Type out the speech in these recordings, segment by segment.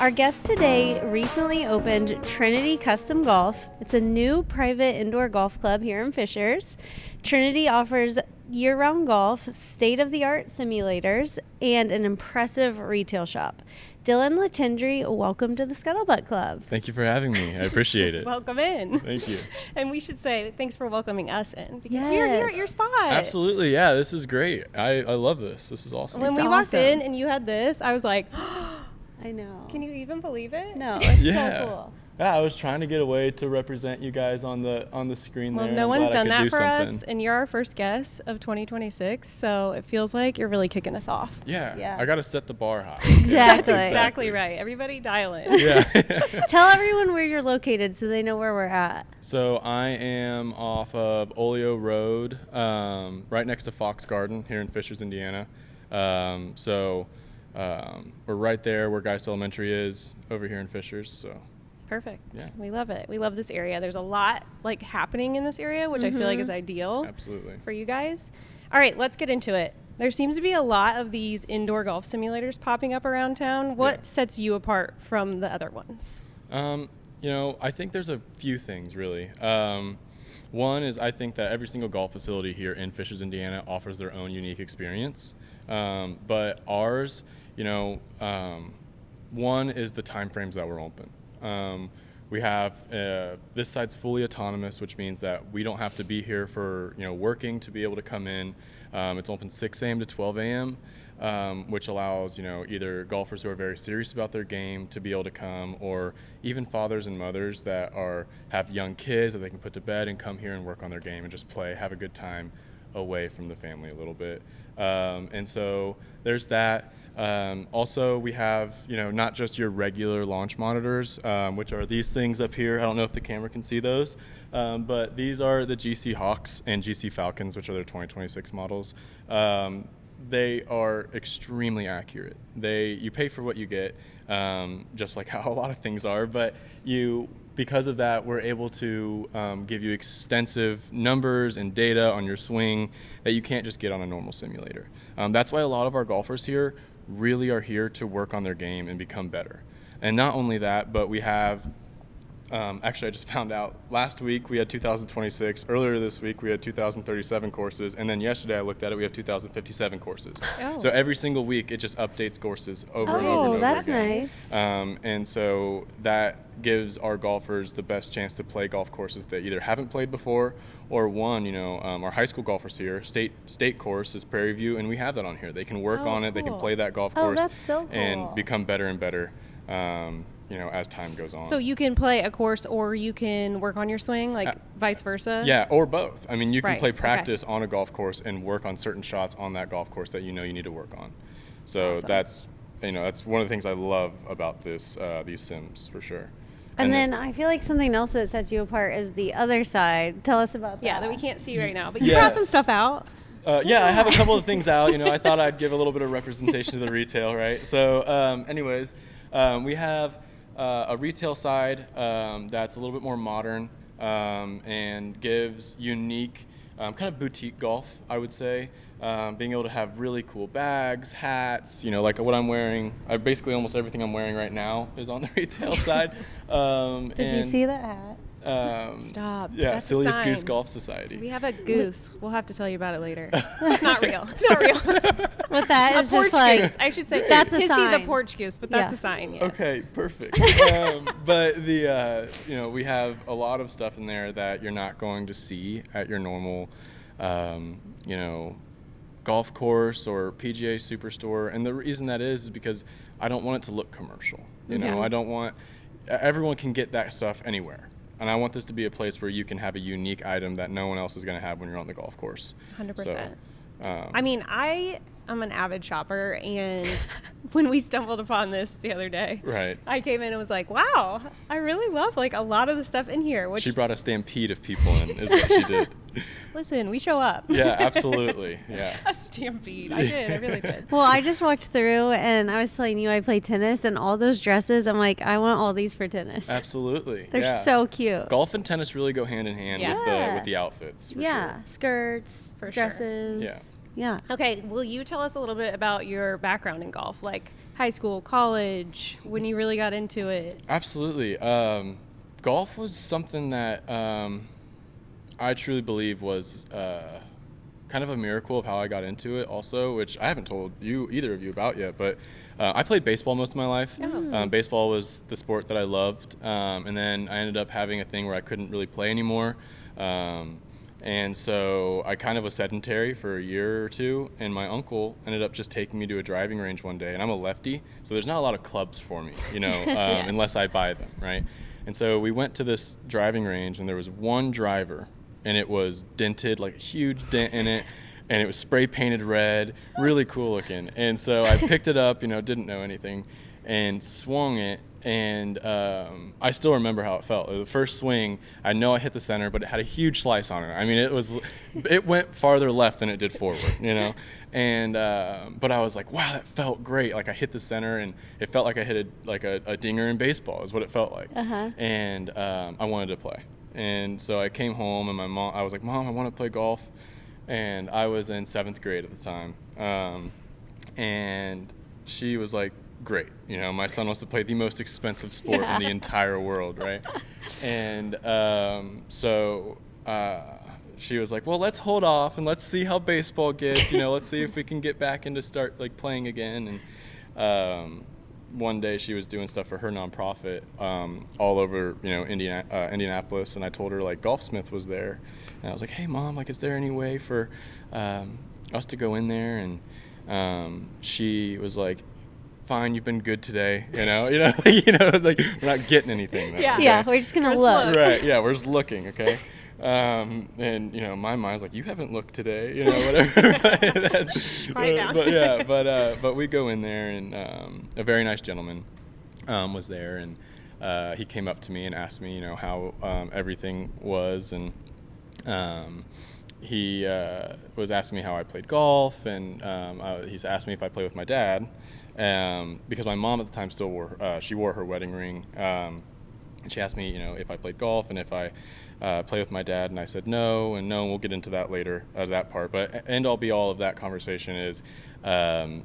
Our guest today recently opened Trinity Custom Golf. It's a new private indoor golf club here in Fishers. Trinity offers year-round golf, state-of-the-art simulators, and an impressive retail shop. Dillon Letendre, welcome to the Scuttlebutt Club. Thank you for having me. I appreciate it. Welcome in. Thank you. And we should say thanks for welcoming us in because Yes. we're here at your spot. Absolutely. Yeah, this is great. I love this. This is awesome. When It's we walked awesome. in and you had this, I was like, I know. can you even believe it? No, it's Yeah. so cool. Yeah, I was trying to get a way to represent you guys on the screen Well, there. no I'm one's glad I done could that do for us, something. and you're our first guest of 2026, so it feels like you're really kicking us off. Yeah. Yeah. I got to set the bar high. Exactly. That's exactly right. Everybody dial in. Yeah. Tell everyone where you're located so they know where we're at. So I am off of Oleo Road, right next to Fox Garden here in Fishers, Indiana. We're right there where Geist Elementary is over here in Fishers. So Perfect. Yeah. We love it. We love this area. There's a lot happening in this area, which I feel like is ideal absolutely. for you guys. All right, let's get into it. There seems to be a lot of these indoor golf simulators popping up around town. What Yeah. sets you apart from the other ones? I think there's a few things really. One is I think that every single golf facility here in Fishers, Indiana offers their own unique experience. But ours, one is the time frames that we're open. We have this side's fully autonomous, which means that we don't have to be here for working to be able to come in. It's open 6 a.m. to 12 a.m., which allows either golfers who are very serious about their game to be able to come, or even fathers and mothers that have young kids that they can put to bed and come here and work on their game and just play, have a good time away from the family a little bit. And so there's that. Also, we have, not just your regular launch monitors, which are these things up here. I don't know if the camera can see those, but these are the GC Hawks and GC Falcons, which are their 2026 models. They are extremely accurate. You pay for what you get, just like how a lot of things are, but because of that, we're able to give you extensive numbers and data on your swing that you can't just get on a normal simulator. That's why a lot of our golfers here really are here to work on their game and become better. And not only that, but we have, actually I just found out last week we had 2026, earlier this week we had 2037 courses, and then yesterday I looked at it, we have 2057 courses. Oh. So every single week it just updates courses over and over Oh, and over that's again. nice. And so that gives our golfers the best chance to play golf courses that either haven't played before or our high school golfers here, state course is Prairie View, and we have that on here. They can work Oh, on it, they can cool. play that golf Oh, course that's so cool. and become better and better, as time goes on. So you can play a course or you can work on your swing, vice versa? Yeah, or both. I mean, you can Right, play okay. practice on a golf course and work on certain shots on that golf course that you need to work on. So Awesome. that's one of the things I love about these sims for sure. And then I feel like something else that sets you apart is the other side. Tell us about that. Yeah, that we can't see right now. But you brought some Yes. stuff out. Yeah, I have a couple of things out. I thought I'd give a little bit of representation to the retail, right? So, we have a retail side that's a little bit more modern and gives unique kind of boutique golf, I would say. Being able to have really cool bags, hats, like what I'm wearing. Basically almost everything I'm wearing right now is on the retail side. Did you see that hat? Stop. Yeah, That's a Silliest sign. Goose Golf Society. We have a goose. We'll have to tell you about it later. It's not real. It's not real. With that A is porch just like, goose. I should say That's a Kissy sign. the porch goose, but that's Yeah. a sign, yes. Okay, perfect. But we have a lot of stuff in there that you're not going to see at your normal, golf course or PGA Superstore. And the reason that is because I don't want it to look commercial. Yeah. I don't want, everyone can get that stuff anywhere. And I want this to be a place where you can have a unique item that no one else is going to have when you're on the golf course. 100%. So, I mean, I'm an avid shopper, and when we stumbled upon this the other day, Right. I came in and was like, wow, I really love a lot of the stuff in here. Which, she brought a stampede of people in, is what she did. listen, we show up. Yeah, absolutely. Yeah. A stampede. I did. I really did. well, I just walked through and I was telling you I play tennis, and all those dresses, I'm like, I want all these for tennis. Absolutely. They're yeah. so cute. Golf and tennis really go hand in hand Yeah. with the outfits. For yeah, Sure. skirts, For sure. dresses. Yeah. Yeah. Okay, will you tell us a little bit about your background in golf, like high school, college, when you really got into it? Absolutely. Golf was something that I truly believe was kind of a miracle of how I got into it also, which I haven't told you, either of you, about yet, but I played baseball most of my life. Baseball was the sport that I loved, and then I ended up having a thing where I couldn't really play anymore. And so I kind of was sedentary for a year or two, and my uncle ended up just taking me to a driving range one day, and I'm a lefty, so there's not a lot of clubs for me, unless I buy them, right? And so we went to this driving range, and there was one driver, and it was dented, like a huge dent in it, and it was spray painted red, really cool looking. And so I picked it up, didn't know anything, and swung it. And I still remember how it felt. The first swing, I know I hit the center, but it had a huge slice on it. I mean, it went farther left than it did forward, And but I was like, wow, that felt great. Like I hit the center, and it felt like I hit a dinger in baseball, is what it felt like. And I wanted to play. And so I came home, and I was like, Mom, I want to play golf. And I was in 7th grade at the time. And she was like, great, my son wants to play the most expensive sport in the entire world, right? And so she was like, well, let's hold off and let's see how baseball gets, let's see if we can get back into start like playing again. And one day she was doing stuff for her nonprofit all over Indianapolis, and I told her like Golfsmith was there, and I was like, hey Mom, like is there any way for us to go in there? And she was like, fine, you've been good today, like we're not getting anything though, yeah, we're just gonna look. Right, yeah, we're just looking, okay. And my mind's like, you haven't looked today, whatever. Quiet down. But we go in there, and a very nice gentleman was there, and he came up to me and asked me how everything was, and he was asking me how I played golf, and he's asked me if I play with my dad. Because my mom at the time still wore her wedding ring, and she asked me, if I played golf and if I play with my dad, and I said no, and we'll get into that later, that part. But end all be all of that conversation is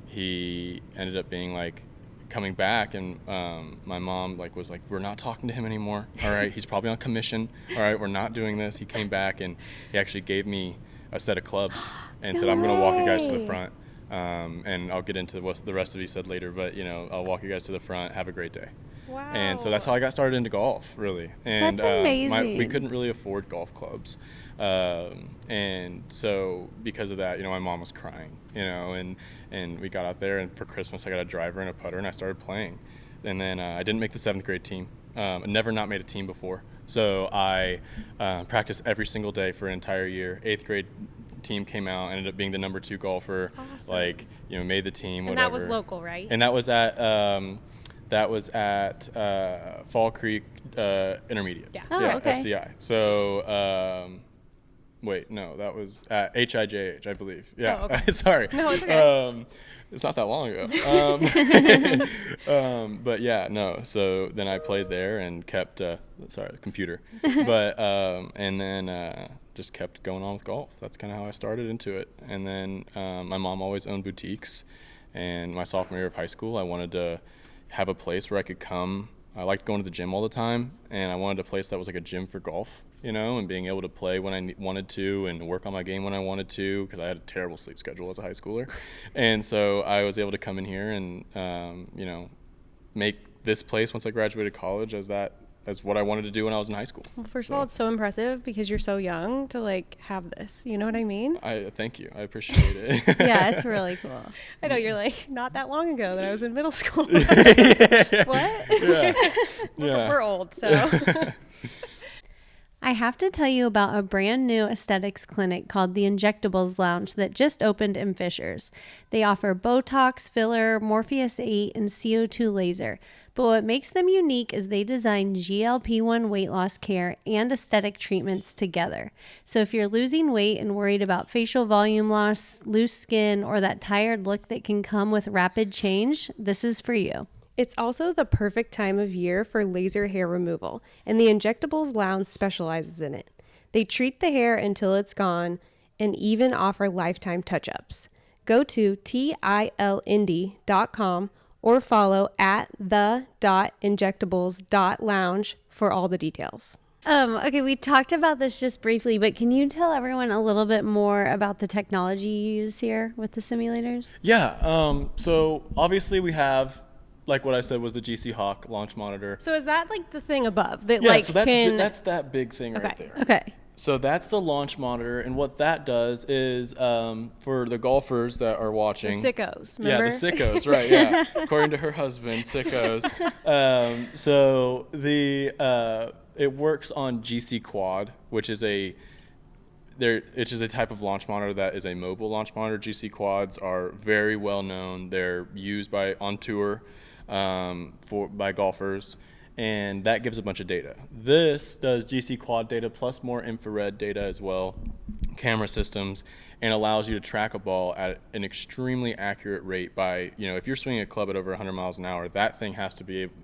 he ended up being like coming back, and my mom was like, we're not talking to him anymore. All right, he's probably on commission. All right, we're not doing this. He came back, and he actually gave me a set of clubs and said, I'm going to walk you guys to the front. And I'll get into what the rest of you said later, but I'll walk you guys to the front. Have a great day. Wow. And so that's how I got started into golf, really. And that's amazing. We couldn't really afford golf clubs, and so because of that, my mom was crying, and we got out there, and for Christmas I got a driver and a putter, and I started playing. And then I didn't make the 7th grade team. I never not made a team before, so I practiced every single day for an entire year. 8th grade team came out, ended up being the number 2 golfer. Awesome. Made the team, and whatever. that was local, right? And that was at Fall Creek Intermediate. Yeah. Oh, okay. FCI. So wait, no, that was at HIJH, I believe. Yeah. Oh, okay. Sorry. No, it's okay. It's not that long ago. But yeah, no. So then I played there and kept computer. But and then just kept going on with golf. That's kind of how I started into it. And then my mom always owned boutiques, and my sophomore year of high school, I wanted to have a place where I could come. I liked going to the gym all the time, and I wanted a place that was like a gym for golf, and being able to play when I wanted to and work on my game when I wanted to, because I had a terrible sleep schedule as a high schooler. And so I was able to come in here and make this place once I graduated college as what I wanted to do when I was in high school. Well, first of all, it's so impressive because you're so young to have this. You know what I mean? I thank you. I appreciate it. Yeah, it's really cool. I know you're like, not that long ago that I was in middle school. Yeah. What? Yeah. We're old, so. I have to tell you about a brand new aesthetics clinic called the Injectables Lounge that just opened in Fishers. They offer Botox, filler, Morpheus 8, and CO2 laser. But what makes them unique is they design GLP-1 weight loss care and aesthetic treatments together. So if you're losing weight and worried about facial volume loss, loose skin, or that tired look that can come with rapid change, this is for you. It's also the perfect time of year for laser hair removal, and the Injectables Lounge specializes in it. They treat the hair until it's gone, and even offer lifetime touch-ups. Go to tillindy.com or follow at the.injectables.lounge for all the details. Okay, we talked about this just briefly, but can you tell everyone a little bit more about the technology you use here with the simulators? Yeah. So obviously we have, like what I said was the GC Hawk launch monitor. So is that like the thing above that Yeah, like so that's, can... that's that big thing right there. Okay. So that's the launch monitor, and what that does is for the golfers that are watching. The sickos, remember? Yeah, the sickos, right, yeah. According to her husband, sickos. So it works on GC Quad, which is a type of launch monitor that is a mobile launch monitor. GC Quads are very well known. They're used on tour by golfers, and that gives a bunch of data. This does GC Quad data plus more infrared data as well, camera systems, and allows you to track a ball at an extremely accurate rate by, if you're swinging a club at over 100 miles an hour, that thing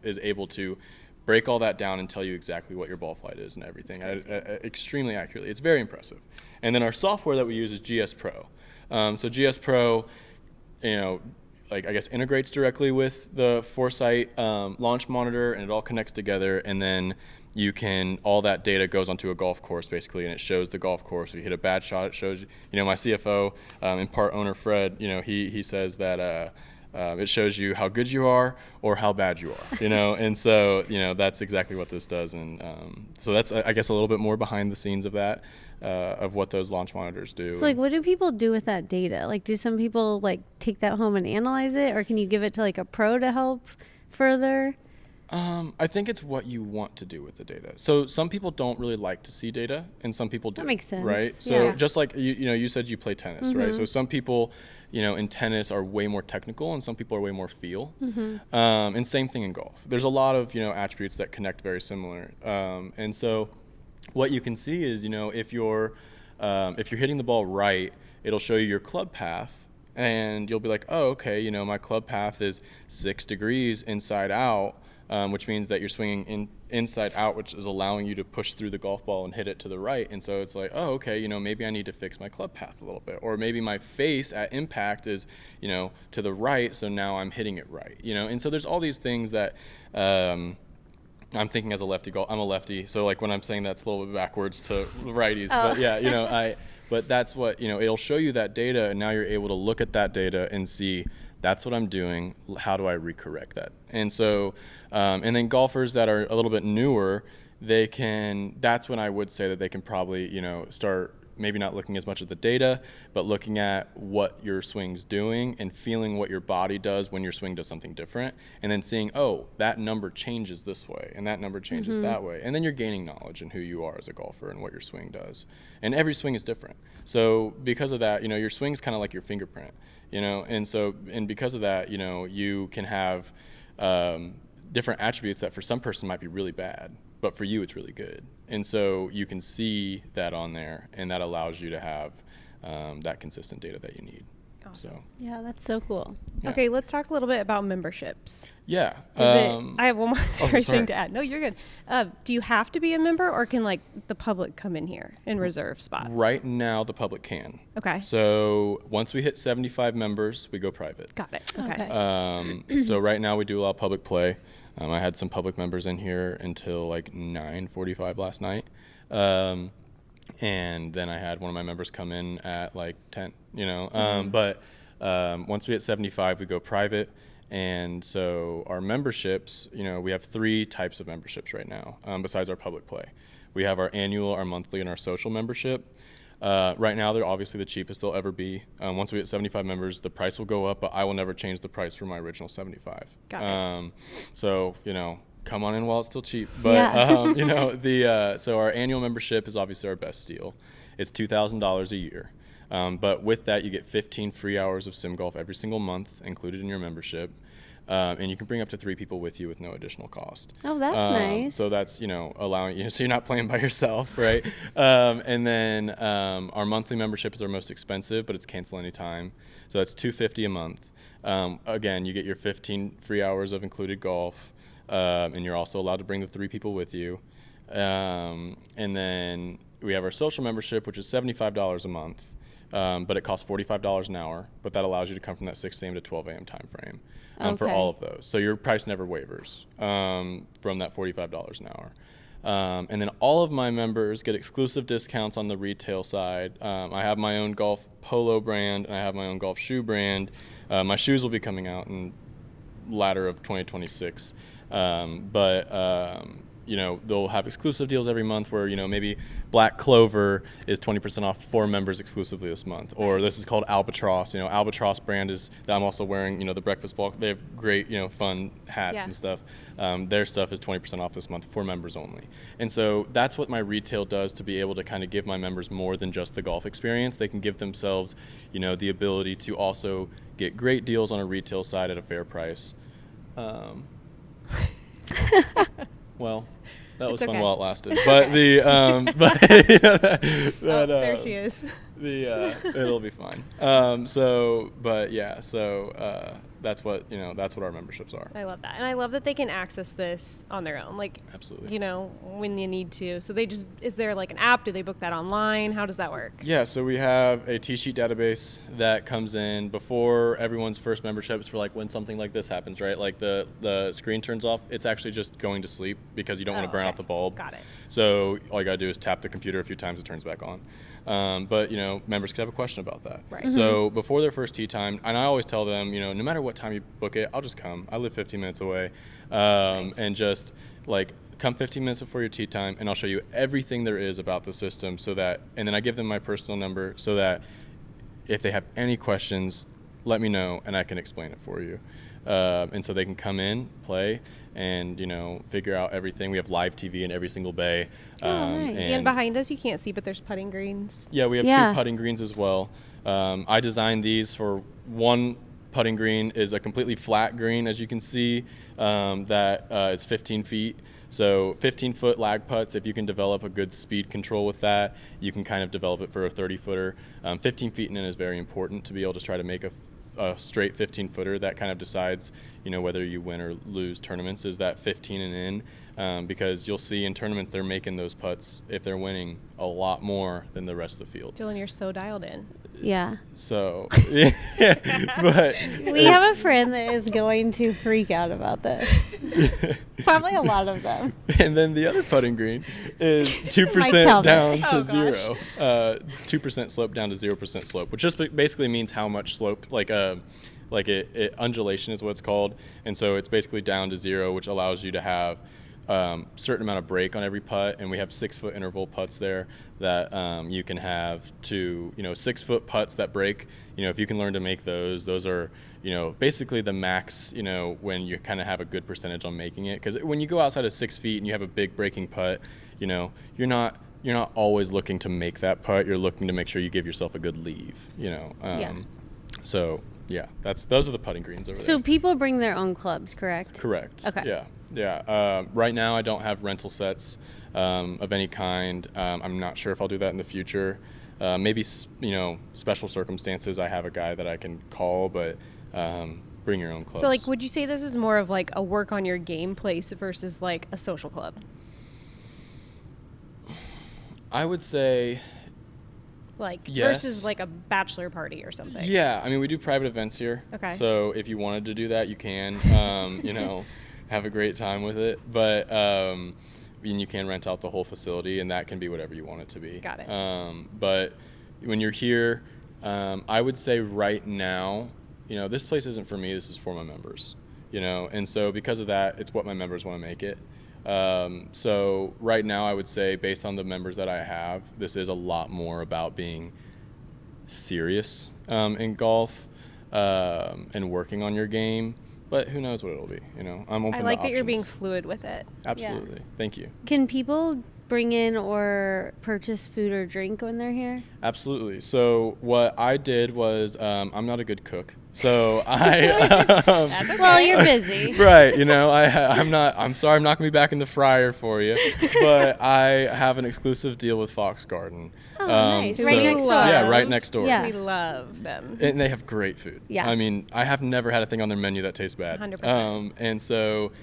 is able to break all that down and tell you exactly what your ball flight is and everything extremely accurately. It's very impressive. And then our software that we use is GS Pro. So GS Pro, I guess integrates directly with the Foresight launch monitor, and it all connects together, and then all that data goes onto a golf course basically, and it shows the golf course. If you hit a bad shot, it shows, my CFO and part owner Fred, he says that it shows you how good you are or how bad you are, and so, that's exactly what this does. And so that's, I guess, a little bit more behind the scenes of that, of what those launch monitors do. So, what do people do with that data? Like, do some people, take that home and analyze it, or can you give it to, a pro to help further? I think it's what you want to do with the data. So some people don't really like to see data, and some people do. That makes sense. Right? So yeah. just like, you said you play tennis, Mm-hmm. right? So some people, in tennis are way more technical, and some people are way more feel. Mm-hmm. And same thing in golf. There's a lot of, attributes that connect very similar. And so what you can see is, if you're hitting the ball right, it'll show you your club path, and you'll be like, oh, okay, my club path is 6 degrees inside out. Which means that you're swinging inside out, which is allowing you to push through the golf ball and hit it to the right. And so it's like, oh, okay, maybe I need to fix my club path a little bit. Or maybe my face at impact is, to the right, so now I'm hitting it right. And so there's all these things that I'm thinking as a lefty I'm a lefty, so when I'm saying that's a little bit backwards to righties. Oh. But yeah, but that's what, it'll show you that data, and now you're able to look at that data and see, that's what I'm doing. How do I recorrect that? And so, and then golfers that are a little bit newer, that's when I would say that they can probably, start maybe not looking as much at the data, but looking at what your swing's doing and feeling what your body does when your swing does something different, and then seeing, oh, that number changes this way and that number changes that way. And then you're gaining knowledge in who you are as a golfer and what your swing does. And every swing is different. So because of that, your swing's kind of like your fingerprint. And because of that, you can have different attributes that for some person might be really bad, but for you it's really good. And so you can see that on there, and that allows you to have that consistent data that you need. Awesome. So Yeah, that's so cool. yeah. Okay, let's talk a little bit about memberships. Yeah. I have one more sorry. thing to add. No, you're good. Do you have to be a member, or can the public come in here and reserve spots? Right now, the public can. Okay. So once we hit 75 members, we go private. Got it. Okay. Okay. So right now we do allow public play. I had some public members in here until 9:45 last night. And then I had one of my members come in at 10, but once we hit 75, we go private. And so our memberships, we have 3 types of memberships right now, besides our public play. We have our annual, our monthly, and our social membership. Right now, they're obviously the cheapest they'll ever be. Once we hit 75 members, the price will go up, but I will never change the price from my original 75. Got it. So, come on in while it's still cheap. But, Yeah. So our annual membership is obviously our best deal. It's $2,000 a year. But with that, you get 15 free hours of sim golf every single month included in your membership. And you can bring up to 3 people with you with no additional cost. Oh, that's nice. So that's, allowing you, so you're not playing by yourself, right? And then our monthly membership is our most expensive, but it's cancel anytime. So that's $250 a month. Again, you get your 15 free hours of included golf, and you're also allowed to bring the 3 people with you. And then we have our social membership, which is $75 a month. but it costs $45 an hour, but that allows you to come from that 6 a.m. to 12 a.m. time frame for all of those. So your price never wavers from that $45 an hour. And then all of my members get exclusive discounts on the retail side. I have my own golf polo brand, and I have my own golf shoe brand. My shoes will be coming out in latter of 2026. They'll have exclusive deals every month where, maybe Black Clover is 20% off for members exclusively this month. Or this is called Albatross. Albatross brand is that I'm also wearing, the breakfast ball. They have great, fun hats and stuff. Their stuff is 20% off this month for members only. And so that's what my retail does to be able to kind of give my members more than just the golf experience. They can give themselves, the ability to also get great deals on a retail side at a fair price. Well, that was fun while it lasted. But there she is. It'll be fine. That's what our memberships are. I love that. And I love that they can access this on their own. Absolutely. When you need to. So is there like an app? Do they book that online? How does that work? Yeah, so we have a T-sheet database that comes in before everyone's first memberships for when something like this happens, right? Like the screen turns off, it's actually just going to sleep because you don't want to burn out the bulb. Got it. So all you got to do is tap the computer a few times, it turns back on. But members could have a question about that. Right. Mm-hmm. So before their first tee time, and I always tell them, no matter what time you book it, I'll just come. I live 15 minutes away, nice. and just come 15 minutes before your tee time, and I'll show you everything there is about the system. And then I give them my personal number so that if they have any questions, let me know and I can explain it for you. And so they can come in, play, and figure out everything. We have live TV in every single bay. Nice. And behind us you can't see, but there's putting greens. Yeah, we have 2 putting greens as well. I designed these for one putting green is a completely flat green, as you can see, that is 15 feet. So 15-foot lag putts, if you can develop a good speed control with that, you can kind of develop it for a 30-footer. 15 feet and in is very important to be able to try to make a straight 15-footer that kind of decides, whether you win or lose tournaments, is that 15 and in, because you'll see in tournaments they're making those putts, if they're winning, a lot more than the rest of the field. Dylan, you're so dialed in. Yeah. So, but we have a friend that is going to freak out about this. Probably a lot of them. And then the other putting green is 2% down to 0. 2% slope down to 0% slope, which just basically means how much slope, undulation is what it's called. And so it's basically down to 0, which allows you to have certain amount of break on every putt, and we have 6-foot interval putts there that you can have to 6-foot putts that break. If you can learn to make those are basically the max. When you kind of have a good percentage on making it, because when you go outside of 6 feet and you have a big breaking putt, you're not always looking to make that putt. You're looking to make sure you give yourself a good leave. So yeah, those are the putting greens over there. So people bring their own clubs, correct? Correct. Okay. Yeah. Right now I don't have rental sets of any kind. I'm not sure if I'll do that in the future. Maybe special circumstances, I have a guy that I can call, but bring your own clubs. So would you say this is more of a work on your game place versus a social club? I would say yes. Versus a bachelor party or something. Yeah, I mean, we do private events here. Okay. So if you wanted to do that, you can, have a great time with it. But you can rent out the whole facility, and that can be whatever you want it to be. Got it. But when you're here, I would say right now, this place isn't for me. This is for my members. And so because of that, it's what my members want to make it. So right now I would say, based on the members that I have, this is a lot more about being serious in golf and working on your game, but who knows what it'll be. I'm open I like to that you're being options. fluid with it. Absolutely. Yeah. Thank you. Can people bring in or purchase food or drink when they're here? Absolutely. So what I did was, I'm not a good cook. So I, That's okay. Well, you're busy. right. I'm sorry, I'm not going to be back in the fryer for you, but I have an exclusive deal with Fox Garden. Oh, nice. Right next door. Yeah, right next door. Yeah. We love them. And they have great food. Yeah. I mean, I have never had a thing on their menu that tastes bad. 100%. And so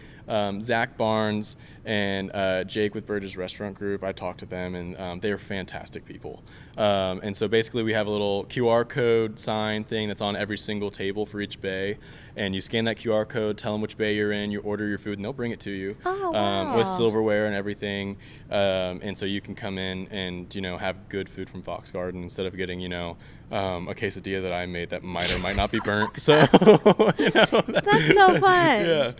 Zach Barnes and Jake with Burge's Restaurant Group, I talked to them, and they are fantastic people. And so basically we have a little QR code sign thing that's on every single table for each bay, and you scan that QR code, tell them which bay you're in, you order your food, and they'll bring it to you. Oh, wow. With silverware and everything. And so you can come in and, have good food from Fox Garden instead of getting, a quesadilla that I made that might or might not be burnt. So, That's so fun. Yeah.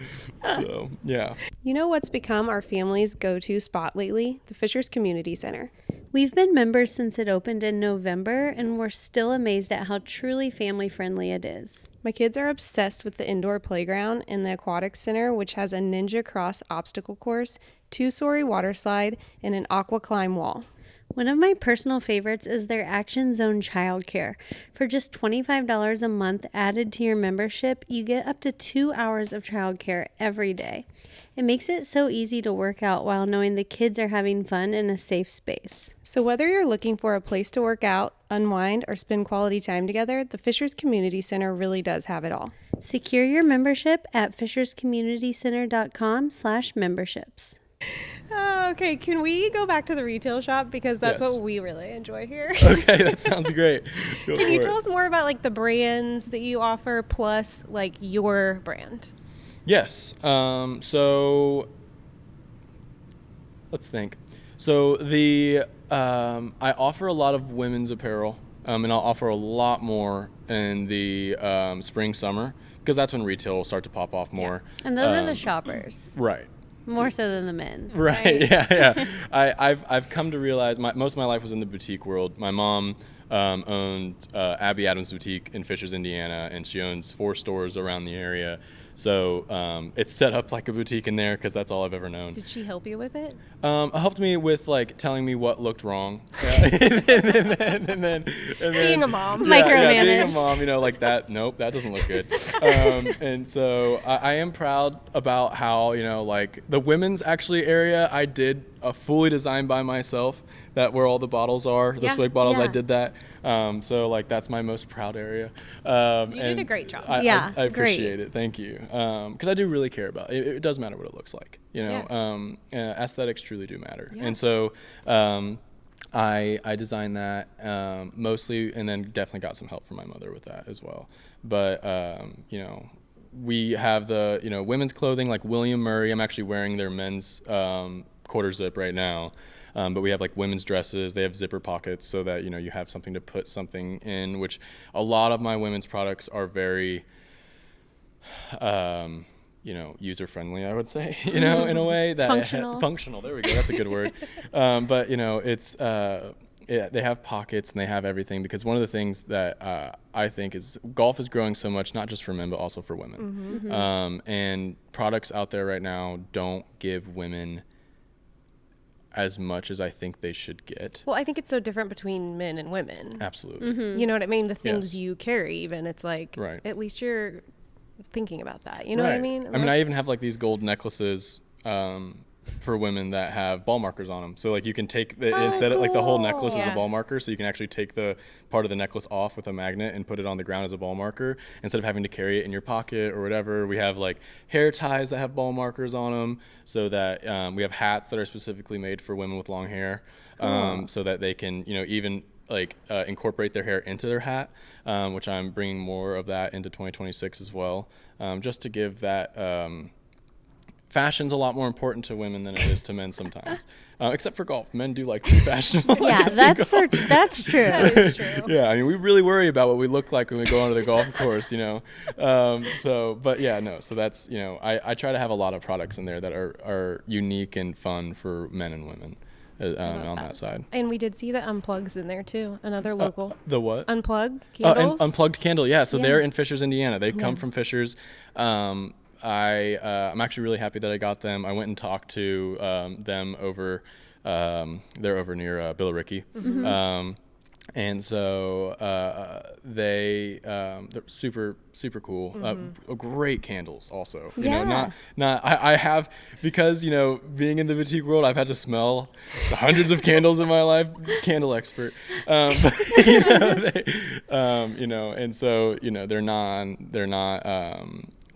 So, yeah. You know what's become our family's go-to spot lately? The Fishers Community Center. We've been members since it opened in November, and we're still amazed at how truly family-friendly it is. My kids are obsessed with the indoor playground and the aquatic center, which has a Ninja Cross obstacle course, 2-story water slide, and an aqua climb wall. One of my personal favorites is their Action Zone childcare. For just $25 a month added to your membership, you get up to 2 hours of childcare every day. It makes it so easy to work out while knowing the kids are having fun in a safe space. So whether you're looking for a place to work out, unwind, or spend quality time together, the Fishers Community Center really does have it all. Secure your membership at fisherscommunitycenter.com/memberships. Okay, can we go back to the retail shop, because that's Yes. what we really enjoy here? Okay, that sounds great. Go Can you for tell it. us more about the brands that you offer, plus your brand? Yes. So let's think. So I offer a lot of women's apparel, and I'll offer a lot more in the spring, summer, because that's when retail will start to pop off more. And those are the shoppers, Right. more so than the men. Right. Yeah. I've come to realize most of my life was in the boutique world. My mom owned Abby Adams Boutique in Fishers, Indiana, and she owns 4 stores around the area. So it's set up like a boutique in there because that's all I've ever known. Did she help you with it? It helped me with telling me what looked wrong. and then Being a mom. Yeah, being a Micromanaged. mom, like that. Nope, that doesn't look good. And so I am proud about how the women's actually area I did fully designed by myself. That where all the bottles are, the swig bottles. I yeah. did that. So that's my most proud area. You did a great job. Yeah, I appreciate great. it. Thank you. Because I do really care about it. It does matter what it looks like. Aesthetics truly do matter. Yeah. And so I designed that mostly, and then definitely got some help from my mother with that as well. But we have the women's clothing like William Murray. I'm actually wearing their men's quarter zip right now. But we have women's dresses. They have zipper pockets so that you have something to put something in, which a lot of my women's products are very user friendly, I would say, in a way that functional. There we go. That's a good word. But it's they have pockets and they have everything, because one of the things that I think is golf is growing so much, not just for men but also for women. And products out there right now don't give women as much as I think they should get. Well, I think it's so different between men and women. Absolutely. You know what I mean? The things Yes. you carry, even, it's Right. at least you're thinking about that. You know what I mean? I even have these gold necklaces for women that have ball markers on them. So you can take instead of the whole necklace is Yeah. a ball marker, so you can actually take the part of the necklace off with a magnet and put it on the ground as a ball marker instead of having to carry it in your pocket or whatever. We have hair ties that have ball markers on them, so that we have hats that are specifically made for women with long hair, so that they can even incorporate their hair into their hat, which I'm bringing more of that into 2026 as well, just to give that fashion's a lot more important to women than it is to men sometimes, except for golf. Men do like to be fashionable. Yeah, that's true. That is true. Yeah, we really worry about what we look like when we go onto the golf course, So that's, I try to have a lot of products in there that are unique and fun for men and women on that side. And we did see the Unplugs in there too. Another local. The what? Unplug And candles. Unplugged Candle, yeah. So Yeah. they're in Fishers, Indiana. They come from Fishers. I'm actually really happy that I got them. I went and talked to them over. They're over near Billericay. And so they're super cool. Great candles also. I have, because being in the boutique world, I've had to smell hundreds of candles in my life. Candle expert. And so they're not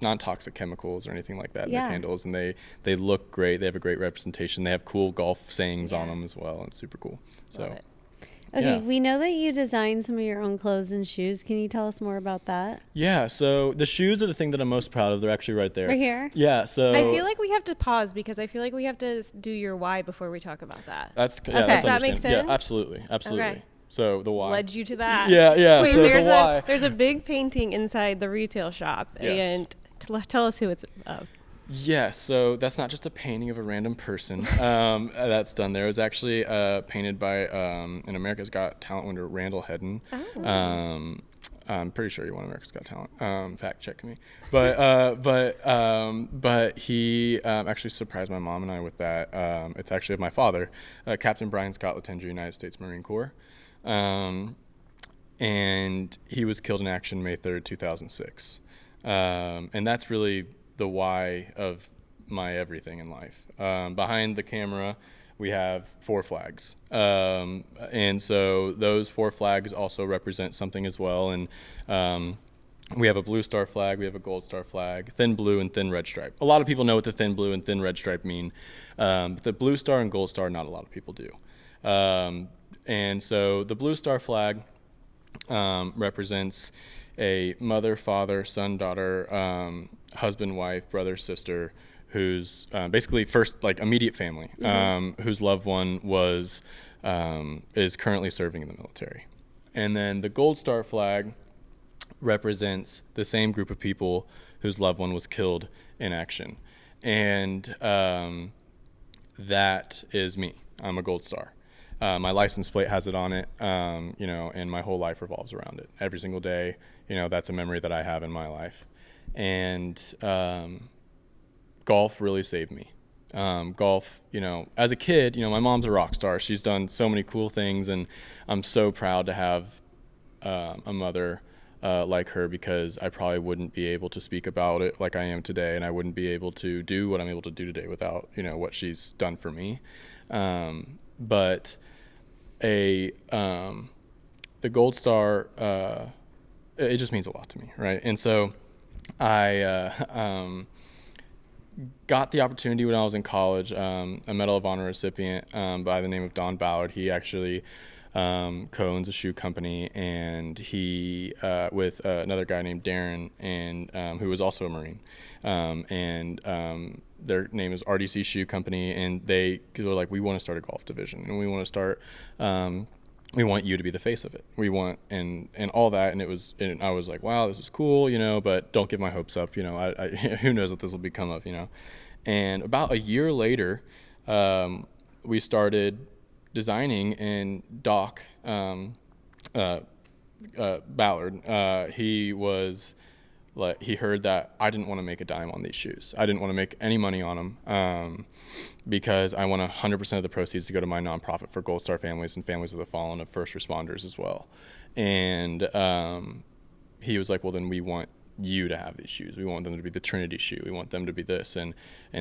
non-toxic chemicals or anything like that in Yeah. the candles, and they look great. They have a great representation. They have cool golf sayings on them as well. It's super cool. Love it. Okay, Yeah. we know that you design some of your own clothes and shoes. Can you tell us more about that? Yeah, so the shoes are the thing that I'm most proud of. They're actually right there. Right here? Yeah, so I feel like we have to pause because I feel like we have to do your why before we talk about that. that's Okay. that's Does that make understandable. sense? Yeah, absolutely. Okay. So the why. Led you to that. Yeah. Wait, So the there's why. there's a big painting inside the retail shop, Yes. and tell us who it's of. Yeah, so that's not just a painting of a random person that's done there. It was actually painted by an America's Got Talent winner, Randall Hedden. Oh. I'm pretty sure he won America's Got Talent. Fact check me. But he actually surprised my mom and I with that. It's actually of my father, Captain Brian Scott Letendre, United States Marine Corps. And he was killed in action May 3rd, 2006. And that's really the why of my everything in life. Behind the camera, we have 4 flags. And so those 4 flags also represent something as well. And we have a blue star flag, we have a gold star flag, thin blue and thin red stripe. A lot of people know what the thin blue and thin red stripe mean. But the blue star and gold star, not a lot of people do. And so the blue star flag represents a mother, father, son, daughter, husband, wife, brother, sister, who's basically first, like, immediate family, whose loved one is currently serving in the military. And then the gold star flag represents the same group of people whose loved one was killed in action. And that is me. I'm a gold star. My license plate has it on it, and my whole life revolves around it. Every single day, that's a memory that I have in my life. And golf really saved me. Golf, as a kid, my mom's a rock star. She's done so many cool things, and I'm so proud to have a mother like her, because I probably wouldn't be able to speak about it like I am today, and I wouldn't be able to do what I'm able to do today without, what she's done for me. But the gold star, it just means a lot to me, right? And so I got the opportunity when I was in college, a Medal of Honor recipient by the name of Don Ballard. He actually co-owns a shoe company, and he with another guy named Darren, and who was also a Marine, and their name is RDC Shoe Company, and they were like, we want to start a golf division, and we want to start we want you to be the face of it. We want and all that, and I was like, wow, this is cool, but don't get my hopes up, I who knows what this will become of, And about a year later, we started designing, and Doc Ballard, he heard that I didn't want to make a dime on these shoes. I didn't want to make any money on them because I want 100% of the proceeds to go to my nonprofit for Gold Star families and families of the fallen, of first responders as well. And he was like, well, then we want you to have these shoes. We want them to be the Trinity shoe. We want them to be this. And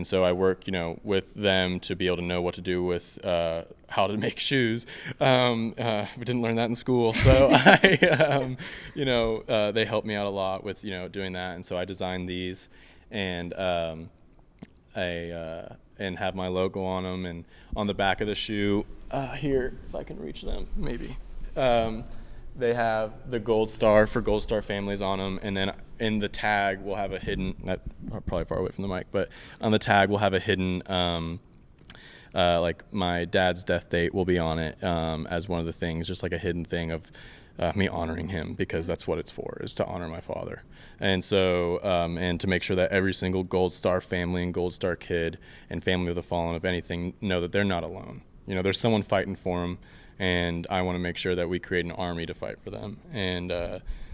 so I work, with them to be able to know what to do with how to make shoes. We didn't learn that in school. So they helped me out a lot with, doing that. And so I designed these, and and have my logo on them, and on the back of the shoe here, if I can reach them, maybe. They have the gold star for Gold Star families on them, and then in the tag we'll have a hidden, probably far away from the mic, but on the tag we'll have a hidden, like my dad's death date will be on it as one of the things, just like a hidden thing of me honoring him, because that's what it's for, is to honor my father. And so, and to make sure that every single Gold Star family and Gold Star kid and family of the fallen, of anything, know that they're not alone. There's someone fighting for them. And I want to make sure that we create an army to fight for them. And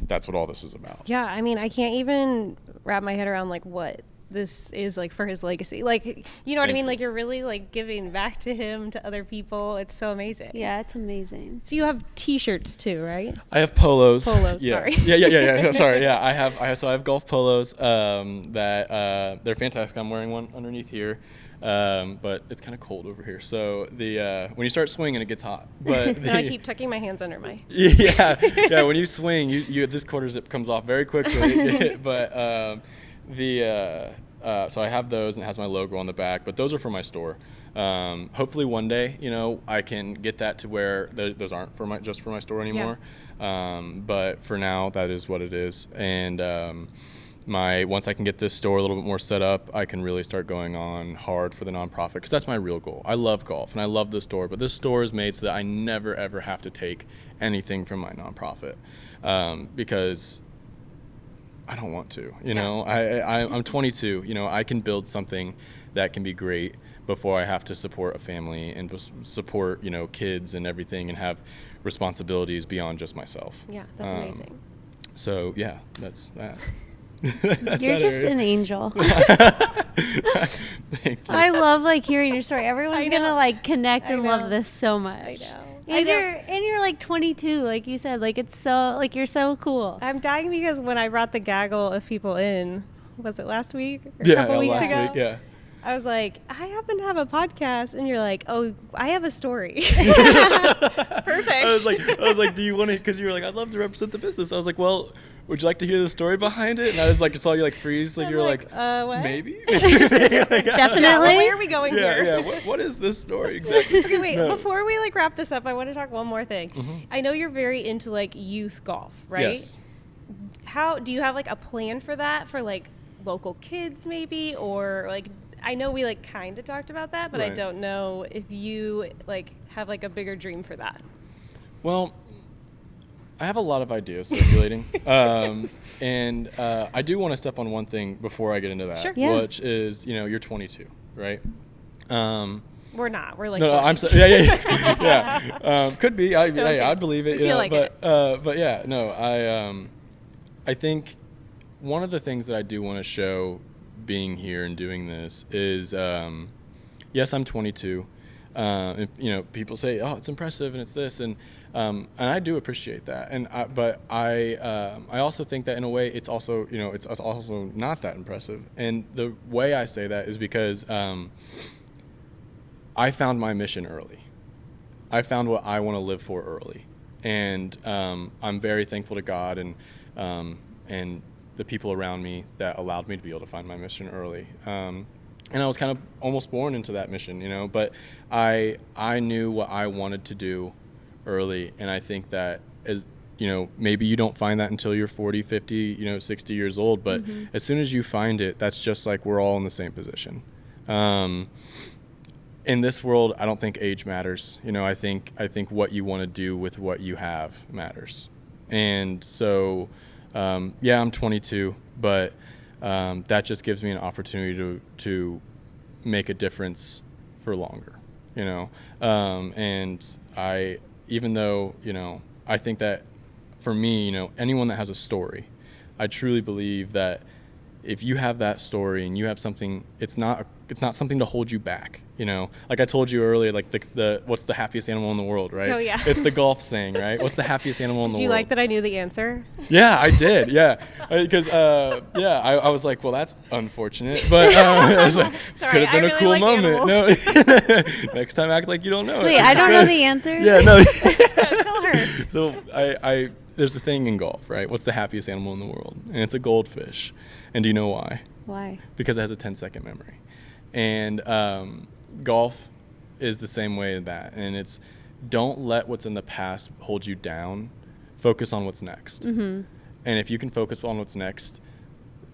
that's what all this is about. Yeah, I mean, I can't even wrap my head around, like, what this is, like, for his legacy. Like, you know what I mean? Like, you're really, like, giving back to him, to other people. It's so amazing. Yeah, it's amazing. So you have T-shirts, too, right? I have polos. Polos, yes. sorry. Yeah. Sorry, yeah. I have golf polos that they're fantastic. I'm wearing one underneath here. But it's kind of cold over here. So when you start swinging, it gets hot. But And I keep tucking my hands under my... Yeah. When you swing, you this quarter zip comes off very quickly. But So I have those, and it has my logo on the back, but those are for my store. Hopefully one day, I can get that to where those aren't just for my store anymore. But for now, that is what it is. And once I can get this store a little bit more set up, I can really start going on hard for the nonprofit, because that's my real goal. I love golf and I love the store, but this store is made so that I never ever have to take anything from my nonprofit, because I don't want to. I'm 22. I can build something that can be great before I have to support a family and support kids and everything, and have responsibilities beyond just myself. Yeah, that's amazing. So yeah, that's that. You're just an angel. Thank you. I love hearing your story. Everyone's gonna connect and love this so much. I know. And you're 22, like you said. It's so you're so cool. I'm dying because when I brought the gaggle of people in, was it last week or a Yeah, couple weeks last ago? week, yeah. I was like, I happen to have a podcast, and you're like, oh, I have a story. Perfect. I was like, do you want to? Because you were like, I'd love to represent the business. I was like, well, would you like to hear the story behind it? And I was like, I saw you freeze. I'm you're like, what? maybe. Definitely. Well, where are we going here? Yeah. What is this story exactly? Okay, wait. No. Before we wrap this up, I want to talk one more thing. Mm-hmm. I know you're very into youth golf, right? Yes. How do you have a plan for that for local kids maybe, or I know we kind of talked about that, but I Right. don't know if you have a bigger dream for that. Well, I have a lot of ideas circulating, and I do want to step on one thing before I get into that, Sure. Yeah. which is you're 22, right? We're not. We're No, 40. I'm sorry. Yeah. Could be. I'd believe it. We feel like it. But yeah, no. I think one of the things that I do want to show being here and doing this is, yes, I'm 22. And, people say, oh, it's impressive and it's this, and I do appreciate that. But I also think that in a way it's also, it's also not that impressive. And the way I say that is because I found my mission early. I found what I want to live for early, and I'm very thankful to God and the people around me that allowed me to be able to find my mission early. And I was kind of almost born into that mission, but I knew what I wanted to do early. And I think that, maybe you don't find that until you're 40, 50, 60 years old. But as soon as you find it, that's just we're all in the same position. In this world, I don't think age matters. I think what you want to do with what you have matters. And so, I'm 22, but that just gives me an opportunity to make a difference for longer, and even though, I think that for me, anyone that has a story, I truly believe that if you have that story and you have something, it's not something to hold you back. Like I told you earlier, the what's the happiest animal in the world, right? Oh, yeah. It's the golf saying, right? What's the happiest animal in the Do you world? like that I knew the answer? Yeah, I did. Yeah, because I was like, well, that's unfortunate, but I was like, this Sorry, could have been I a really cool like moment. animals. No, next time act like you don't know. Wait, It's I don't good. know the answer. Yeah, no. Tell her. So I there's a thing in golf, right? What's the happiest animal in the world? And it's a goldfish. And do you know why? Why? Because it has a 10-second memory. And golf is the same way as that. And it's, don't let what's in the past hold you down. Focus on what's next. Mm-hmm. And if you can focus on what's next,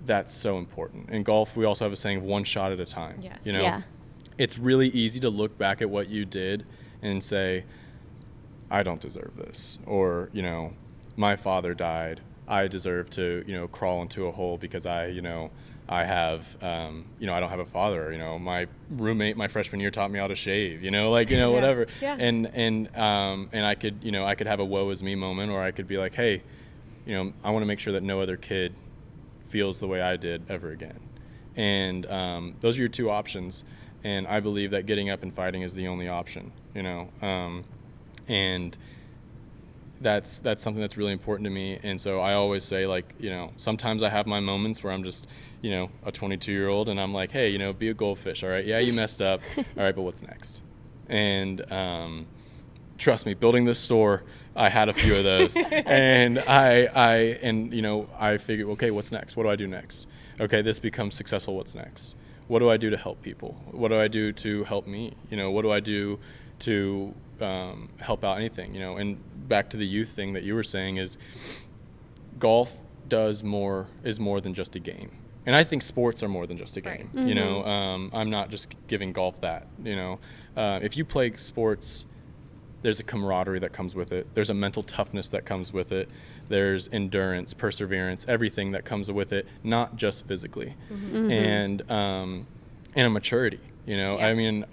that's so important. In golf, we also have a saying of one shot at a time. Yes. Yeah. It's really easy to look back at what you did and say, I don't deserve this. Or, my father died. I deserve to, crawl into a hole because I have, I don't have a father. My roommate my freshman year taught me how to shave. Whatever. Yeah. And I could have a woe is me moment, or I could be like, hey, I want to make sure that no other kid feels the way I did ever again. And those are your two options. And I believe that getting up and fighting is the only option. And that's something that's really important to me. And so I always say, sometimes I have my moments where I'm just, a 22-year-old and I'm like, hey, be a goldfish. All right. Yeah, you messed up. All right. But what's next? And trust me, building this store, I had a few of those. And I figured, okay, what's next? What do I do next? Okay, this becomes successful. What's next? What do I do to help people? What do I do to help me? What do I do to help out anything? And back to the youth thing that you were saying is golf is more than just a game. And I think sports are more than just a game. Right. Mm-hmm. I'm not just giving golf that. If you play sports, there's a camaraderie that comes with it. There's a mental toughness that comes with it. There's endurance, perseverance, everything that comes with it, not just physically. Mm-hmm. And a maturity. I mean,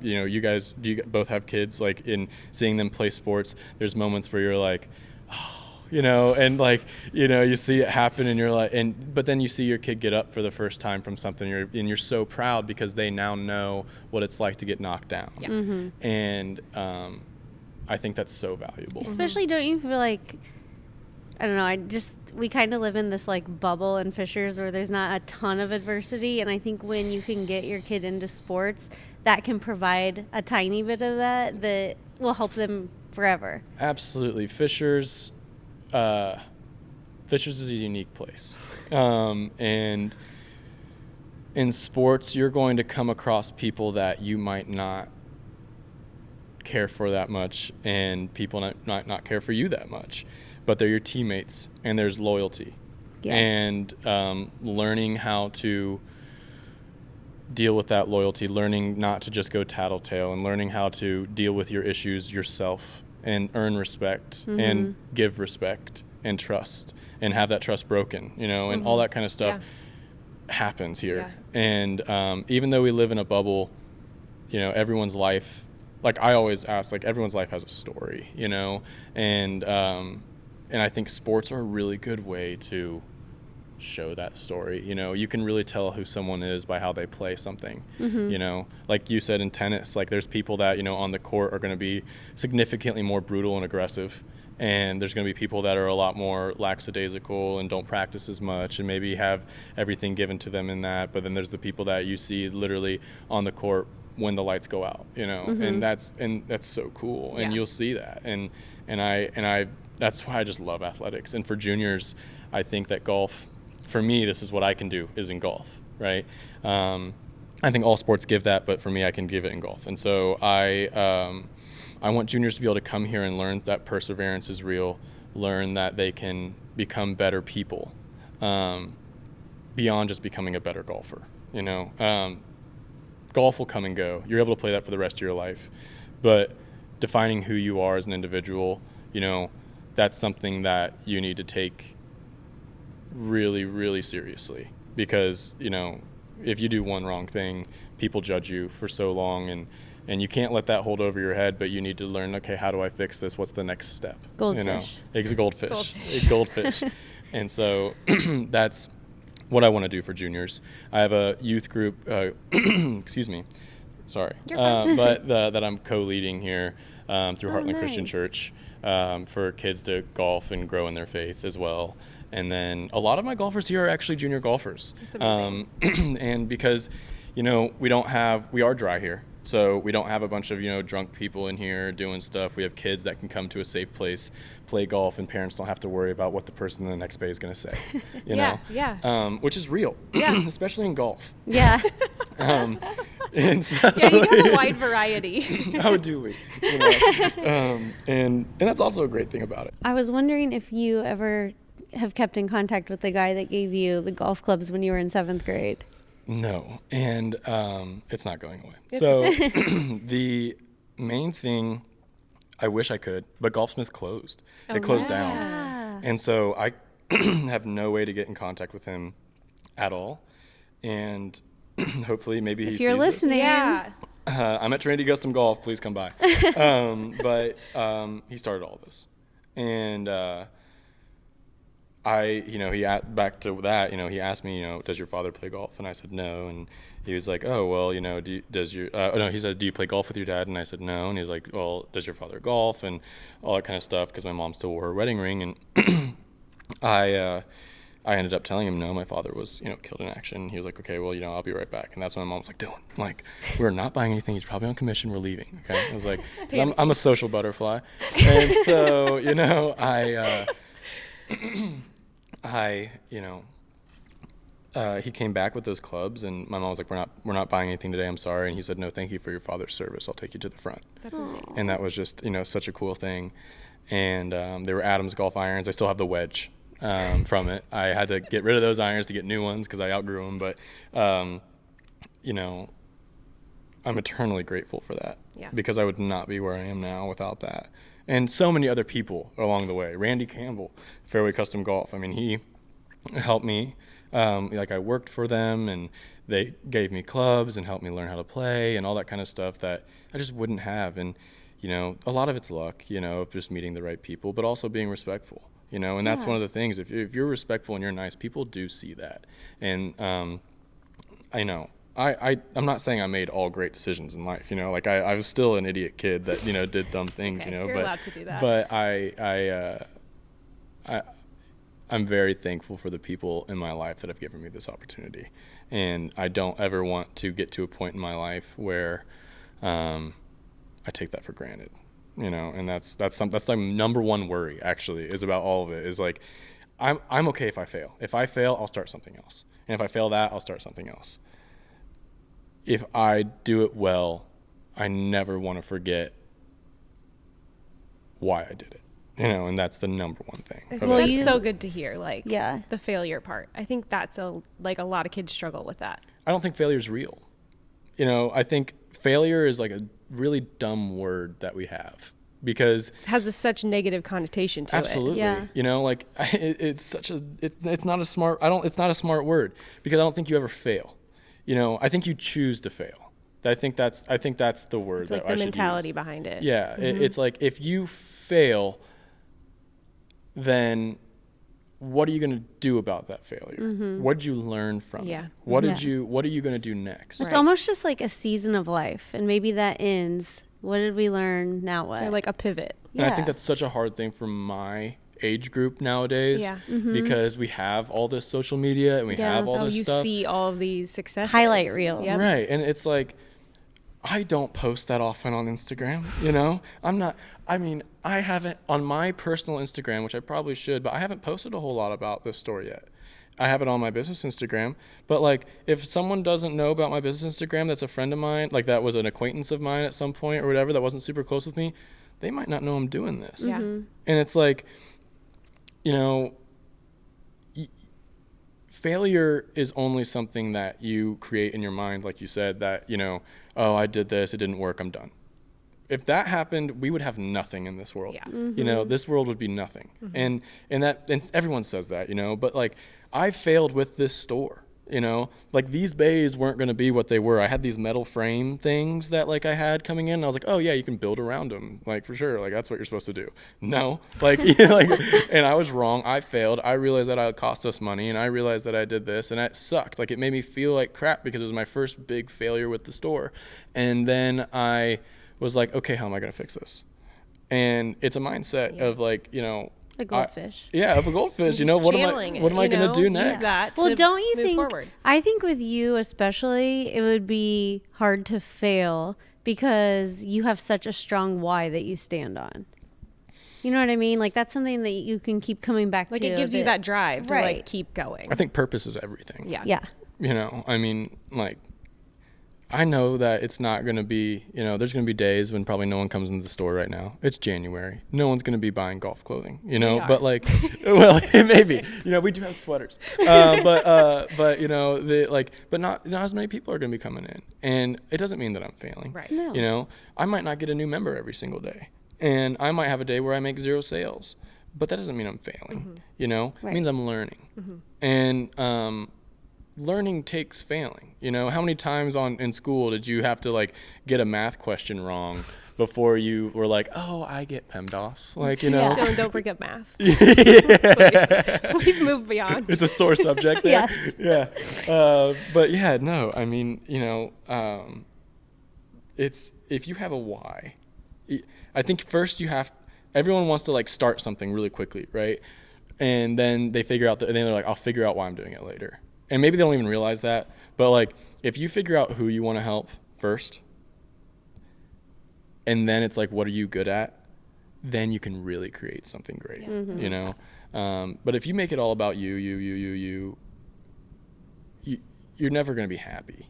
you guys, do you both have kids? Like, in seeing them play sports, there's moments where you're like, oh, and like, you see it happen and you're like, but then you see your kid get up for the first time from something and you're so proud because they now know what it's like to get knocked down. Yeah. Mm-hmm. And I think that's so valuable. Especially, don't you feel like, I don't know, we kind of live in this like bubble in Fishers where there's not a ton of adversity. And I think when you can get your kid into sports, that can provide a tiny bit of that will help them forever. Absolutely. Fishers is a unique place. And in sports, you're going to come across people that you might not care for that much, and people not care for you that much, but they're your teammates, and there's loyalty. Yes. And learning how to deal with that loyalty, learning not to just go tattletale, and learning how to deal with your issues yourself and earn respect. Mm-hmm. And give respect and trust and have that trust broken, and all that kind of stuff happens here. Yeah. And even though we live in a bubble, everyone's life, like I always ask, like everyone's life has a story, and I think sports are a really good way to show that story. You can really tell who someone is by how they play something. Mm-hmm. Like you said in tennis, like there's people that on the court are going to be significantly more brutal and aggressive, and there's going to be people that are a lot more lackadaisical and don't practice as much and maybe have everything given to them in that. But then there's the people that you see literally on the court when the lights go out, Mm-hmm. and that's so cool. And you'll see that, and I that's why I just love athletics. And for juniors, I think that golf, for me, this is what I can do is in golf, right? I think all sports give that, but for me, I can give it in golf. And so I want juniors to be able to come here and learn that perseverance is real, learn that they can become better people, beyond just becoming a better golfer. Golf will come and go. You're able to play that for the rest of your life, but defining who you are as an individual, that's something that you need to take really, really seriously, because if you do one wrong thing, people judge you for so long, and you can't let that hold over your head. But you need to learn, okay, how do I fix this? What's the next step? Goldfish. It's a goldfish. And so that's what I want to do for juniors. I have a youth group excuse me, sorry, but that I'm co-leading here through Heartland Christian Church, for kids to golf and grow in their faith as well. And then a lot of my golfers here are actually junior golfers. That's amazing. And because, we are dry here. So we don't have a bunch of, drunk people in here doing stuff. We have kids that can come to a safe place, play golf, and parents don't have to worry about what the person in the next bay is going to say, which is real, especially in golf. Yeah. And so, you have a wide variety. How do we? And that's also a great thing about it. I was wondering if you ever have kept in contact with the guy that gave you the golf clubs when you were in 7th grade. No, and it's not going away. It's so the main thing, I wish I could, but Golfsmith closed. It closed down. And so I have no way to get in contact with him at all. And hopefully maybe he sees If you're listening. Yeah. I'm at Trinity Custom Golf. Please come by. But he started all this. And back to that, he asked me, does your father play golf? And I said no. And he was like, oh, well, he said, do you play golf with your dad? And I said no. And he was like, well, does your father golf? And all that kind of stuff, because my mom still wore her wedding ring. And I ended up telling him, no, my father was, killed in action. He was like, okay, well, I'll be right back. And that's when my mom was like, Dillon, we're not buying anything. He's probably on commission. We're leaving. Okay. I was like, I'm a social butterfly. And so, he came back with those clubs, and my mom was like, we're not buying anything today, I'm sorry. And he said, no, thank you for your father's service, I'll take you to the front. That's insane. And that was just, such a cool thing. And they were Adams golf irons. I still have the wedge from it. I had to get rid of those irons to get new ones because I outgrew them. But, I'm eternally grateful for that. Yeah. Because I would not be where I am now without that. And so many other people along the way. Randy Campbell, Fairway Custom Golf. I mean, he helped me. I worked for them, and they gave me clubs and helped me learn how to play and all that kind of stuff that I just wouldn't have. And, a lot of it's luck, of just meeting the right people, but also being respectful, and that's one of the things. If you're respectful and you're nice, people do see that. And I know. I'm not saying I made all great decisions in life, I was still an idiot kid that, did dumb things, okay. You're allowed to do that. But I'm very thankful for the people in my life that have given me this opportunity. And I don't ever want to get to a point in my life where I take that for granted, and that's my number one worry, actually, is about all of it, is like, I'm okay if I fail. If I fail, I'll start something else. And if I fail that, I'll start something else. If I do it well, I never want to forget why I did it, and that's the number one thing. Well, that's so good to hear, the failure part. I think that's a lot of kids struggle with that. I don't think failure is real. I think failure is like a really dumb word that we have, because it has such negative connotation to absolutely. it. Yeah. It's not a smart word, because I don't think you ever fail. I think you choose to fail. I think that's the word. It's that like I the should mentality use. behind it. Yeah, it's like, if you fail, then what are you going to do about that failure? What did you learn from Yeah. it? What are you going to do next? It's almost just like a season of life, and maybe that ends. What did we learn? Now what? Or like a pivot. And I think that's such a hard thing for my age group nowadays, Yeah. because we have all this social media and we have all this you stuff. see all of these successes. Highlight reels. Yep. Right. And it's like, I don't post that often on Instagram, I haven't, on my personal Instagram, which I probably should, but I haven't posted a whole lot about this store yet. I have it on my business Instagram, but like, if someone doesn't know about my business Instagram, that's a friend of mine, like that was an acquaintance of mine at some point or whatever, that wasn't super close with me, they might not know I'm doing this. Yeah. And it's like, failure is only something that you create in your mind, like you said, that, oh, I did this, it didn't work, I'm done. If that happened, we would have nothing in this world. Yeah. This world would be nothing. And everyone says that, but like, I failed with this store. Like, these bays weren't going to be what they were. I had these metal frame things that like I had coming in, and I was like, oh yeah, you can build around them, like, for sure, like that's what you're supposed to do. No, like, and I was wrong. I failed. I realized that it cost us money, and I realized that I did this, and it sucked. Like, it made me feel like crap, because it was my first big failure with the store. And then I was like, okay, how am I going to fix this? And it's a mindset of like, a goldfish. of a goldfish. What am I going to do next? Use that Well, to don't you move think? forward. I think with you especially, it would be hard to fail because you have such a strong why that you stand on. You know what I mean? Like, that's something that you can keep coming back Like, to. it gives you that drive to Right. like keep going. I think purpose is everything. Yeah. Yeah. Like, I know that it's not going to be, there's going to be days when probably no one comes into the store right now. It's January. No one's going to be buying golf clothing, but like, well, maybe, we do have sweaters. But not as many people are going to be coming in. And it doesn't mean that I'm failing. Right. No. I might not get a new member every single day. And I might have a day where I make 0 sales. But that doesn't mean I'm failing, Right. It means I'm learning. And, learning takes failing. How many times in school did you have to like get a math question wrong before you were like, oh, I get PEMDAS? Like, Yeah. Dylan, don't bring up math. Please. We've moved beyond. It's a sore subject there. Yes. Yeah. But yeah, no, it's, if you have a why, I think first everyone wants to like start something really quickly, right? And then they figure out and then they're like, I'll figure out why I'm doing it later. And maybe they don't even realize that. But like, if you figure out who you want to help first, and then it's like, what are you good at? Then you can really create something great, But if you make it all about you, you're never going to be happy,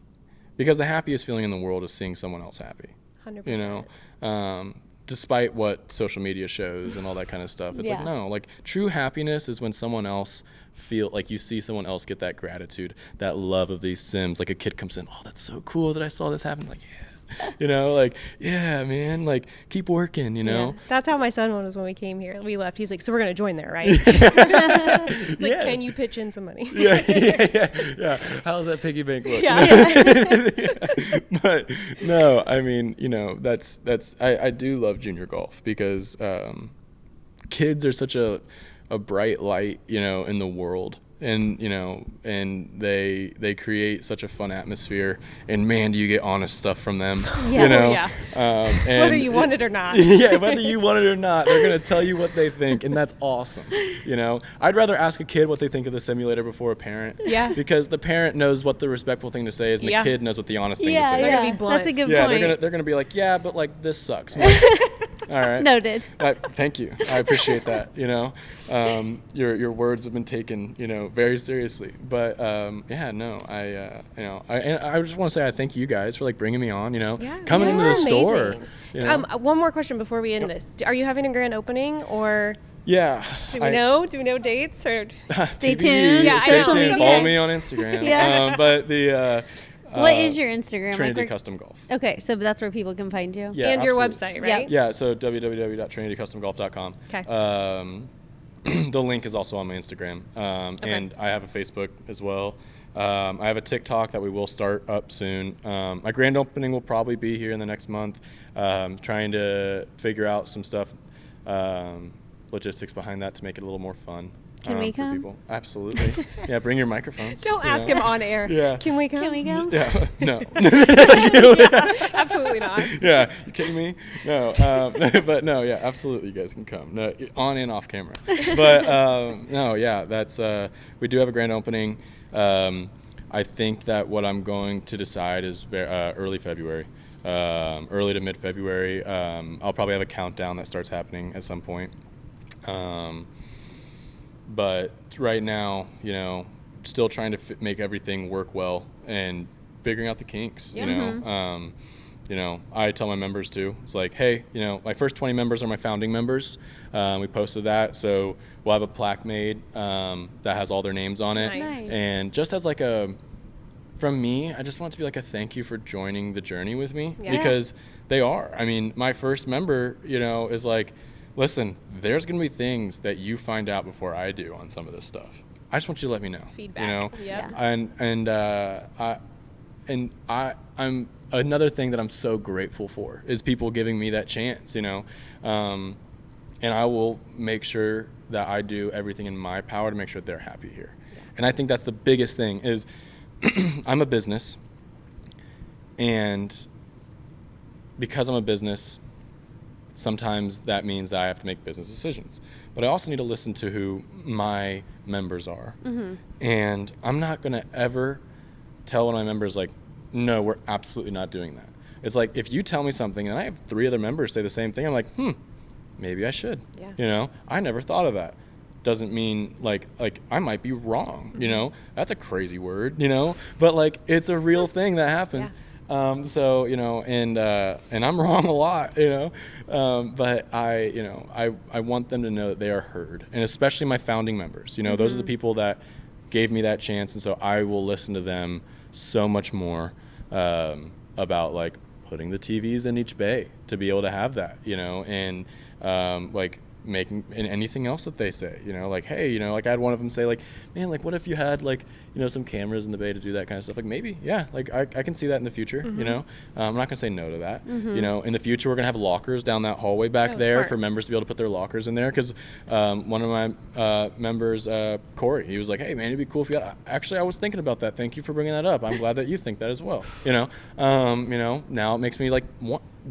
because the happiest feeling in the world is seeing someone else happy. 100%. You know, despite what social media shows and all that kind of stuff. It's like, no, like true happiness is when someone else feel like you see someone else get that gratitude, that love of these Sims. Like a kid comes in, oh, that's so cool that I saw this happen. Like, yeah, you know, like, yeah, man, like keep working, you know? Yeah. That's how my son was when we came here. We left. He's like, so we're going to join there, right? It's like, can you pitch in some money? Yeah. How's that piggy bank look? But no, I mean, you know, I do love junior golf because kids are such a bright light, you know, in the world. And, you know, and they create such a fun atmosphere, and man, do you get honest stuff from them, you know? And whether you want it or not. Yeah, whether you want it or not, they're going to tell you what they think, and that's awesome, you know? I'd rather ask a kid what they think of the simulator before a parent. Yeah. Because the parent knows what the respectful thing to say is, and the kid knows what the honest thing to say They're is. going to be blunt. That's a good Yeah, point. they're gonna be like, yeah, but like this sucks. Like, all right. Noted. Thank you. I appreciate that. You know, your words have been taken, you know, very seriously. But yeah, no, I just want to say I thank you guys for like bringing me on. You know, coming into the store. Amazing. You know? One more question before we end this. Are you having a grand opening, or Yeah. do we know? Do we know dates, or Stay TBD. tuned. Yeah, I Stay know. tuned. It's Follow okay. me on Instagram. Yeah. But the What is your Instagram? Trinity Like, Custom Golf. okay, so that's where people can find you. Yeah, and your absolutely. website, right? Yeah, so www.trinitycustomgolf.com. Okay. The link is also on my Instagram, and I have a Facebook as well. I have a TikTok that we will start up soon. My grand opening will probably be here in the next month. Trying to figure out some stuff, logistics behind that to make it a little more fun. Can we for come? people. Absolutely. Yeah, bring your microphones. Don't you ask know? him on air. Yeah. Can we come? Can we go? Yeah, no. Absolutely not. Yeah, you kidding me? No, but no, yeah, absolutely, you guys can come. No, on and off camera. But no, yeah, that's we do have a grand opening. I think that what I'm going to decide is early February, early to mid February. I'll probably have a countdown that starts happening at some point. But right now, you know, still trying to make everything work well and figuring out the kinks. Yeah. You know. You know, I tell my members too. It's like, hey, you know, my first 20 members are my founding members. We posted that, so we'll have a plaque made that has all their names on it. Nice. And just as like from me, I just want it to be like a thank you for joining the journey with me, because they are. I mean, my first member, you know, is like, listen, there's going to be things that you find out before I do on some of this stuff. I just want you to let me know. Feedback. You know, Yep. I'm another thing that I'm so grateful for is people giving me that chance, you know, and I will make sure that I do everything in my power to make sure that they're happy here. And I think that's the biggest thing is I'm a business, and because I'm a business, sometimes that means that I have to make business decisions. But I also need to listen to who my members are. Mm-hmm. And I'm not going to ever tell one of my members, like, no, we're absolutely not doing that. It's like, if you tell me something and I have 3 other members say the same thing, I'm like, maybe I should. Yeah. You know, I never thought of that. Doesn't mean like I might be wrong, you know? That's a crazy word, you know? But like, it's a real thing that happens. Yeah. So, you know, and I'm wrong a lot, you know, but I want them to know that they are heard, and especially my founding members, you know, those are the people that gave me that chance. And so I will listen to them so much more, about like putting the TVs in each bay to be able to have that, you know, and, like making and anything else that they say, you know, like, hey, you know, like I had one of them say like, man, like what if you had like, you know, some cameras in the bay to do that kind of stuff? Like maybe, yeah, like I can see that in the future, you know. I'm not gonna say no to that. You know, in the future we're gonna have lockers down that hallway back there smart. for members to be able to put their lockers in there, because one of my members, Corey, he was like, hey man, it'd be cool if you actually, I was thinking about that, thank you for bringing that up, I'm glad that you think that as well, you know. You know, now it makes me like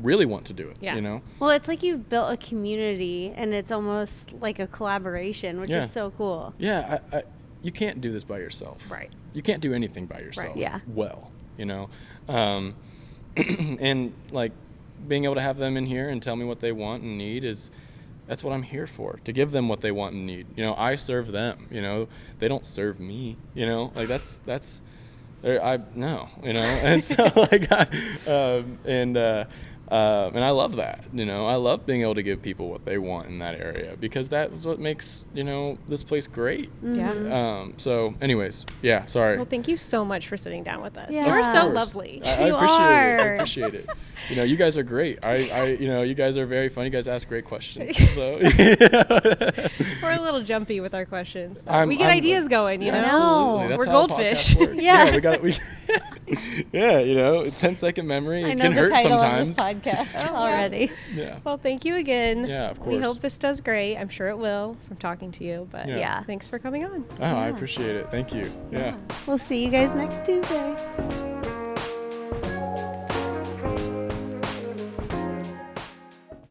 really want to do it. Yeah. You know. Well, it's like you've built a community, and it's almost like a collaboration, which is so cool. Yeah, you can't do this by yourself. Right. You can't do anything by yourself. Right. Yeah. Well, you know, and like being able to have them in here and tell me what they want and need that's what I'm here for, to give them what they want and need. You know, I serve them, you know, they don't serve me, you know, like that's no, and so like, and I love that, I love being able to give people what they want in that area, because that's what makes, this place great. Yeah. So anyways, yeah, sorry. Well, thank you so much for sitting down with us. Yeah. You were Of so course. lovely. I You appreciate it. I are. appreciate it. You guys are great. You guys are very fun. You guys ask great questions. So We're a little jumpy with our questions, but we get ideas going, yeah, know? Absolutely. That's We're how a Goldfish. podcast works. Yeah. We got yeah, 10-second memory. I It know can the hurt title sometimes. of this podcast already. Yeah. Well, thank you again. Yeah, of We course. hope this does great. I'm sure it will from talking to you, but Yeah. thanks for coming on. Oh, I appreciate it. Thank you. Yeah. We'll see you guys next Tuesday.